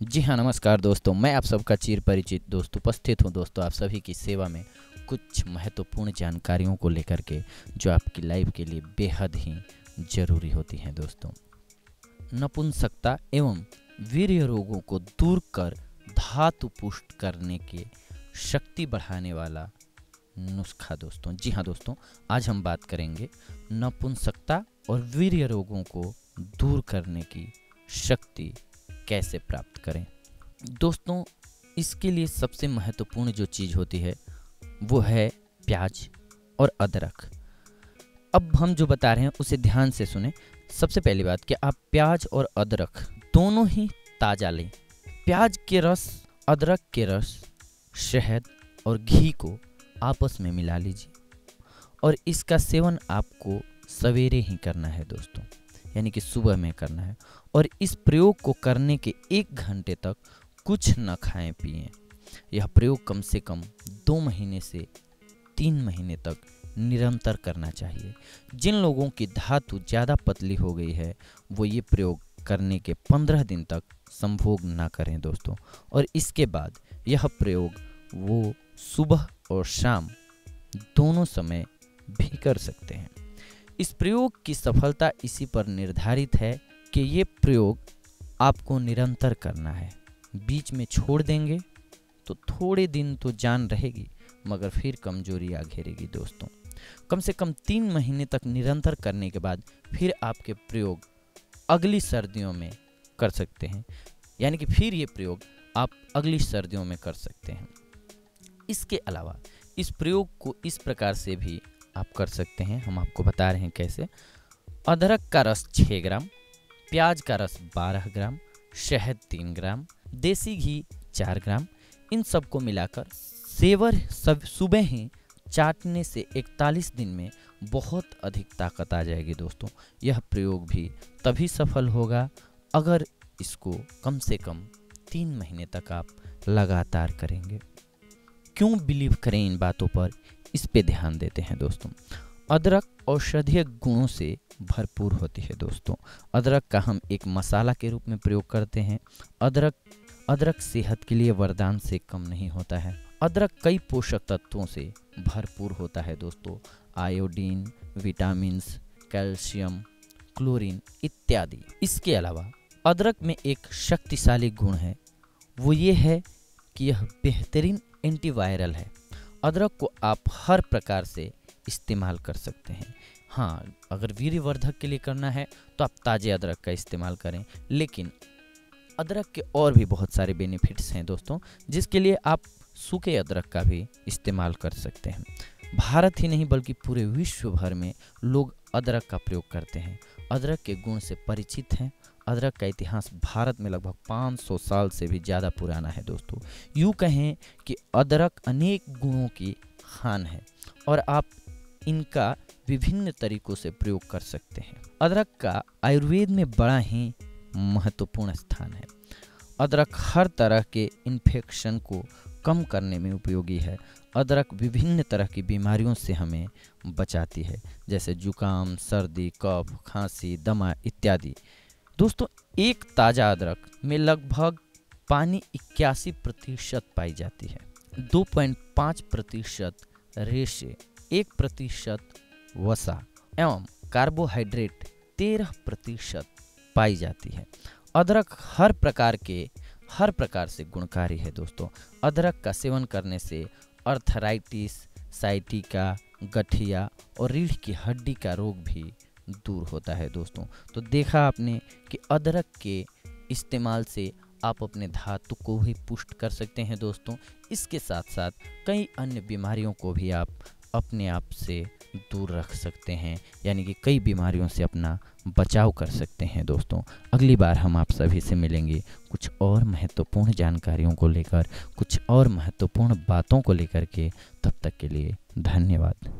जी हाँ, नमस्कार दोस्तों। मैं आप सबका चिर परिचित दोस्त उपस्थित हूँ दोस्तों आप सभी की सेवा में कुछ महत्वपूर्ण जानकारियों को लेकर के, जो आपकी लाइफ के लिए बेहद ही ज़रूरी होती हैं दोस्तों। नपुंसकता एवं वीर्य रोगों को दूर कर धातु पुष्ट करने की शक्ति बढ़ाने वाला नुस्खा दोस्तों। जी हाँ दोस्तों, आज हम बात करेंगे नपुंसकता और वीर्य रोगों को दूर करने की शक्ति कैसे प्राप्त करें। दोस्तों, इसके लिए सबसे महत्वपूर्ण जो चीज़ होती है वो है प्याज और अदरक। अब हम जो बता रहे हैं उसे ध्यान से सुने। सबसे पहली बात कि आप प्याज और अदरक दोनों ही ताज़ा लें। प्याज के रस, अदरक के रस, शहद और घी को आपस में मिला लीजिए और इसका सेवन आपको सवेरे ही करना है दोस्तों, यानी कि सुबह में करना है। और इस प्रयोग को करने के 1 घंटे तक कुछ न खाएं पिएं। यह प्रयोग कम से कम 2 महीने से 3 महीने तक निरंतर करना चाहिए। जिन लोगों की धातु ज़्यादा पतली हो गई है वो ये प्रयोग करने के 15 दिन तक संभोग ना करें दोस्तों। और इसके बाद यह प्रयोग वो सुबह और शाम दोनों समय भी कर सकते हैं। इस प्रयोग की सफलता इसी पर निर्धारित है कि ये प्रयोग आपको निरंतर करना है। बीच में छोड़ देंगे तो थोड़े दिन तो जान रहेगी, मगर फिर कमजोरी आ घेरेगी दोस्तों। कम से कम 3 महीने तक निरंतर करने के बाद फिर आपके प्रयोग अगली सर्दियों में कर सकते हैं, यानी कि फिर ये प्रयोग आप अगली सर्दियों में कर सकते हैं। इसके अलावा इस प्रयोग को इस प्रकार से भी आप कर सकते हैं, हम आपको बता रहे हैं कैसे। अदरक का रस 6 ग्राम, प्याज का रस 12 ग्राम, शहद 3 ग्राम, देसी घी 4 ग्राम, इन सब को मिलाकर सेवर सब सुबह ही चाटने से 41 दिन में बहुत अधिक ताकत आ जाएगी दोस्तों। यह प्रयोग भी तभी सफल होगा अगर इसको कम से कम 3 महीने तक आप लगातार करेंगे। क्यों बिलीव करें इन बातों पर, इस पे ध्यान देते हैं दोस्तों। अदरक औषधीय गुणों से भरपूर होती है दोस्तों। अदरक का हम एक मसाला के रूप में प्रयोग करते हैं। अदरक सेहत के लिए वरदान से कम नहीं होता है। अदरक कई पोषक तत्वों से भरपूर होता है दोस्तों। आयोडीन, विटामिन्स, कैल्शियम, क्लोरीन इत्यादि। इसके अलावा अदरक में एक शक्तिशाली गुण है, वो ये है कि यह बेहतरीन एंटीवायरल है। अदरक को आप हर प्रकार से इस्तेमाल कर सकते हैं। हाँ, अगर वीर्यवर्धक के लिए करना है तो आप ताज़े अदरक का इस्तेमाल करें, लेकिन अदरक के और भी बहुत सारे बेनिफिट्स हैं दोस्तों, जिसके लिए आप सूखे अदरक का भी इस्तेमाल कर सकते हैं। भारत ही नहीं बल्कि पूरे विश्व भर में लोग अदरक का प्रयोग करते हैं, अदरक के गुण से परिचित हैं। अदरक का इतिहास भारत में लगभग 500 साल से भी ज़्यादा पुराना है दोस्तों। यूँ कहें कि अदरक अनेक गुणों की खान है और आप इनका विभिन्न तरीकों से प्रयोग कर सकते हैं। अदरक का आयुर्वेद में बड़ा ही महत्वपूर्ण स्थान है। अदरक हर तरह के इन्फेक्शन को कम करने में उपयोगी है। अदरक विभिन्न तरह की बीमारियों से हमें बचाती है, जैसे जुकाम, सर्दी, कफ, खांसी, दमा इत्यादि। दोस्तों, एक ताज़ा अदरक में लगभग पानी 81% पाई जाती है, 2.5% रेशे, 1% वसा एवं कार्बोहाइड्रेट 13% पाई जाती है। अदरक हर प्रकार से गुणकारी है दोस्तों। अदरक का सेवन करने से अर्थराइटिस, साइटिका, गठिया और रीढ़ की हड्डी का रोग भी दूर होता है दोस्तों। तो देखा आपने कि अदरक के इस्तेमाल से आप अपने धातु को भी पुष्ट कर सकते हैं दोस्तों। इसके साथ साथ कई अन्य बीमारियों को भी आप अपने आप से दूर रख सकते हैं, यानी कि कई बीमारियों से अपना बचाव कर सकते हैं दोस्तों। अगली बार हम आप सभी से मिलेंगे कुछ और महत्वपूर्ण जानकारियों को लेकर, कुछ और महत्वपूर्ण बातों को लेकर के। तब तक के लिए धन्यवाद।